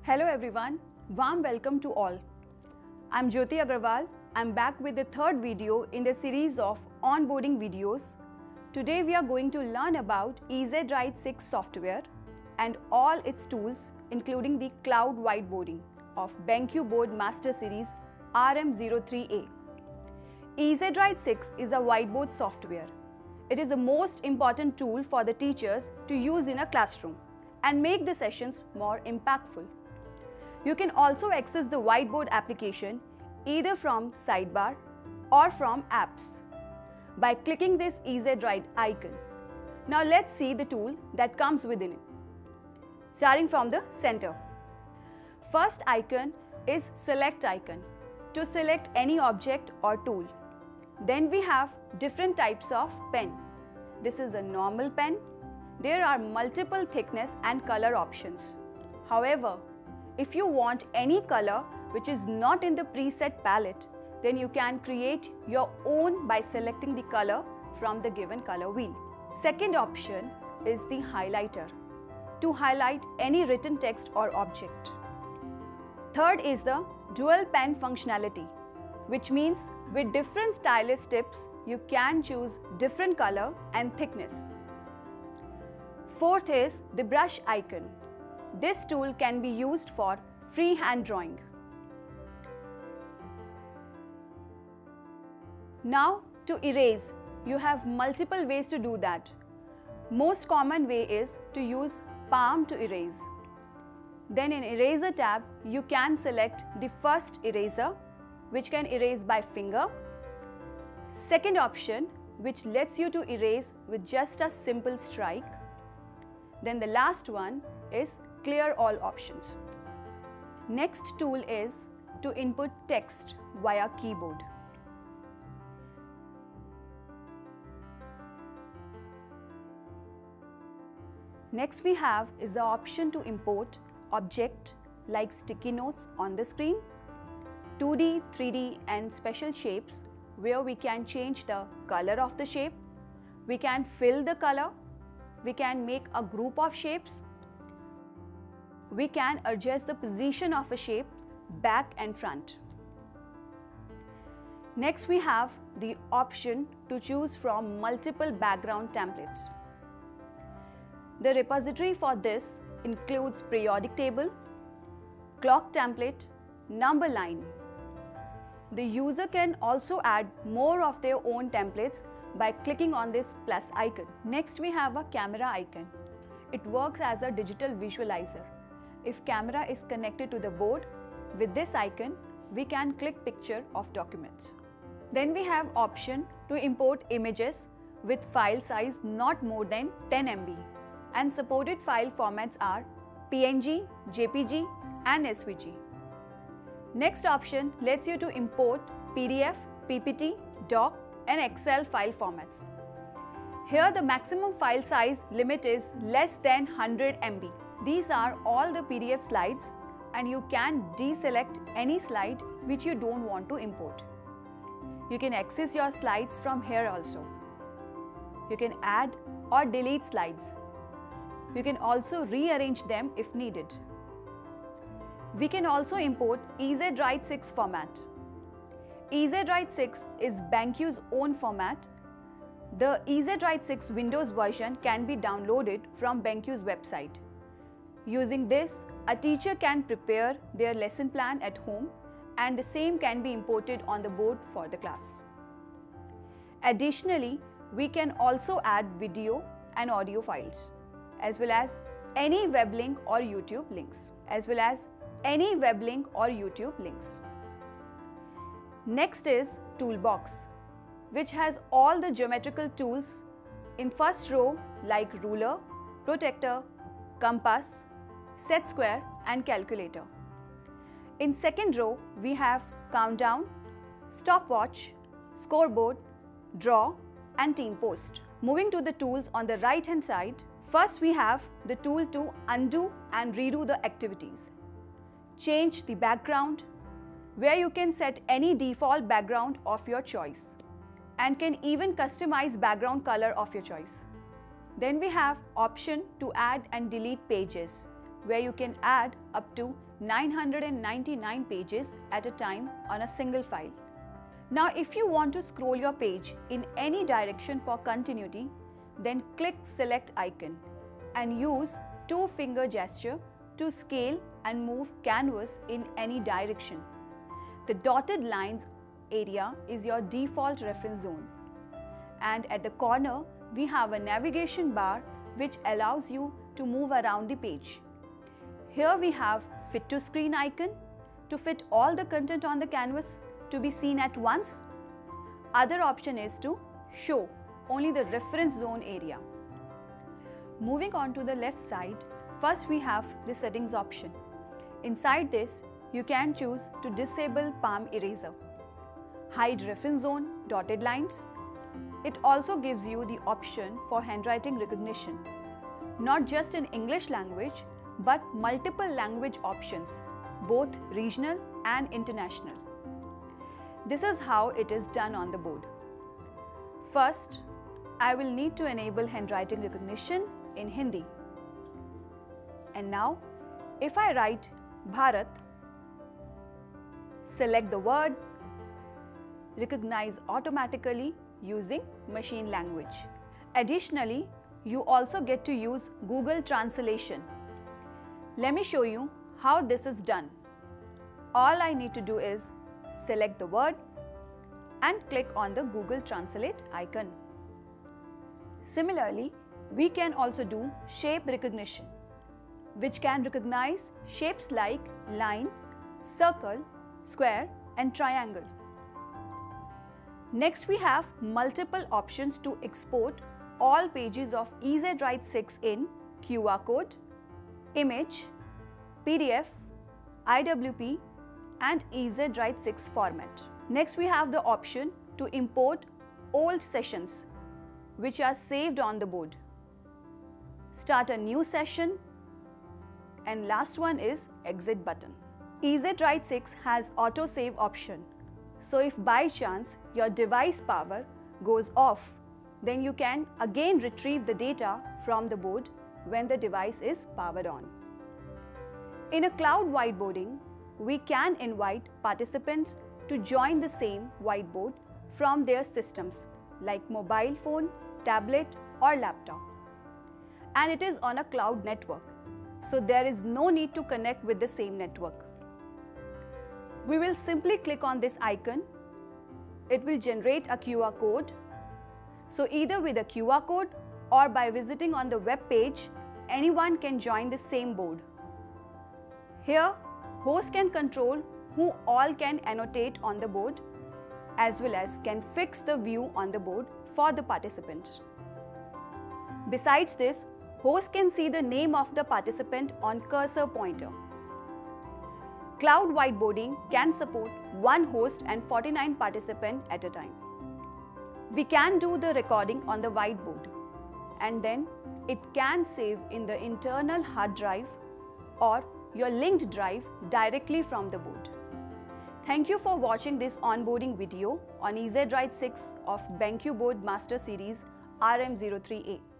Hello everyone, warm welcome to all. I'm Jyoti Agarwal. I'm back with the third video in the series of onboarding videos. Today we are going to learn about EZWrite 6 software and all its tools, including the Cloud Whiteboarding of BenQ Board Master Series RM03A. EZWrite 6 is a whiteboard software. It is the most important tool for the teachers to use in a classroom and make the sessions more impactful. You can also access the whiteboard application either from sidebar or from apps by clicking this EZWrite icon. Now let's see the tool that comes within it. Starting from the center. First icon is select icon to select any object or tool. Then we have different types of pen. This is a normal pen. There are multiple thickness and color options. However, if you want any color which is not in the preset palette, then you can create your own by selecting the color from the given color wheel. Second option is the highlighter to highlight any written text or object. Third is the dual pen functionality, which means with different stylus tips, you can choose different color and thickness. Fourth is the brush icon. This tool can be used for freehand drawing. Now to erase, you have multiple ways to do that. Most common way is to use palm to erase. Then in eraser tab, you can select the first eraser, which can erase by finger. Second option, which lets you to erase with just a simple strike. Then the last one is clear all options. Next tool is to input text via keyboard. Next we have is the option to import object like sticky notes on the screen, 2D, 3D and special shapes where we can change the color of the shape, we can fill the color, we can make a group of shapes, we can adjust the position of a shape back and front. Next we have the option to choose from multiple background templates. The repository for this includes periodic table, clock template, number line. The user can also add more of their own templates by clicking on this plus icon. Next we have a camera icon. It works as a digital visualizer. If camera is connected to the board, with this icon, we can click picture of documents. Then we have option to import images with file size not more than 10 MB and supported file formats are PNG, JPG and SVG. Next option lets you to import PDF, PPT, Doc and Excel file formats. Here the maximum file size limit is less than 100 MB. These are all the PDF slides and you can deselect any slide which you don't want to import. You can access your slides from here also. You can add or delete slides. You can also rearrange them if needed. We can also import EZWrite 6 format. EZWrite 6 is BenQ's own format. The EZWrite 6 Windows version can be downloaded from BenQ's website. Using this, a teacher can prepare their lesson plan at home and the same can be imported on the board for the class. Additionally, we can also add video and audio files as well as any web link or YouTube links. Next is Toolbox, which has all the geometrical tools in first row like ruler, protractor, compass, set square and calculator. In second row, we have countdown, stopwatch, scoreboard, draw and team post. Moving to the tools on the right hand side, first we have the tool to undo and redo the activities. Change the background, where you can set any default background of your choice and can even customize background color of your choice. Then we have option to add and delete pages, where you can add up to 999 pages at a time on a single file. Now if you want to scroll your page in any direction for continuity, then click Select icon and use 2-finger gesture to scale and move canvas in any direction. The dotted lines area is your default reference zone. And at the corner, we have a navigation bar which allows you to move around the page. Here we have Fit to Screen icon to fit all the content on the canvas to be seen at once. Other option is to show only the reference zone area. Moving on to the left side, first we have the settings option. Inside this, you can choose to disable palm eraser, hide reference zone dotted lines. It also gives you the option for handwriting recognition, not just in English language, but multiple language options, both regional and international. This is how it is done on the board. First, I will need to enable handwriting recognition in Hindi. And now, if I write Bharat, select the word, recognize automatically using machine language. Additionally, you also get to use Google Translation. Let me show you how this is done. All I need to do is select the word and click on the Google Translate icon. Similarly, we can also do shape recognition, which can recognize shapes like line, circle, square, and triangle. Next, we have multiple options to export all pages of EZWrite 6 in QR code, image, PDF, IWP, and EZWrite 6 format. Next, we have the option to import old sessions which are saved on the board. Start a new session, and last one is exit button. EZWrite 6 has auto save option. So if by chance your device power goes off, then you can again retrieve the data from the board when the device is powered on. In a cloud whiteboarding, we can invite participants to join the same whiteboard from their systems like mobile phone, tablet, or laptop. And it is on a cloud network, so there is no need to connect with the same network. We will simply click on this icon. It will generate a QR code. So either with a QR code or by visiting on the web page, anyone can join the same board. Here, host can control who all can annotate on the board, as well as can fix the view on the board for the participants. Besides this, host can see the name of the participant on cursor pointer. Cloud whiteboarding can support one host and 49 participants at a time. We can do the recording on the whiteboard, and then it can save in the internal hard drive or your linked drive directly from the board. Thank you for watching this onboarding video on EZWrite 6 of BenQ Board Master Series RM03A.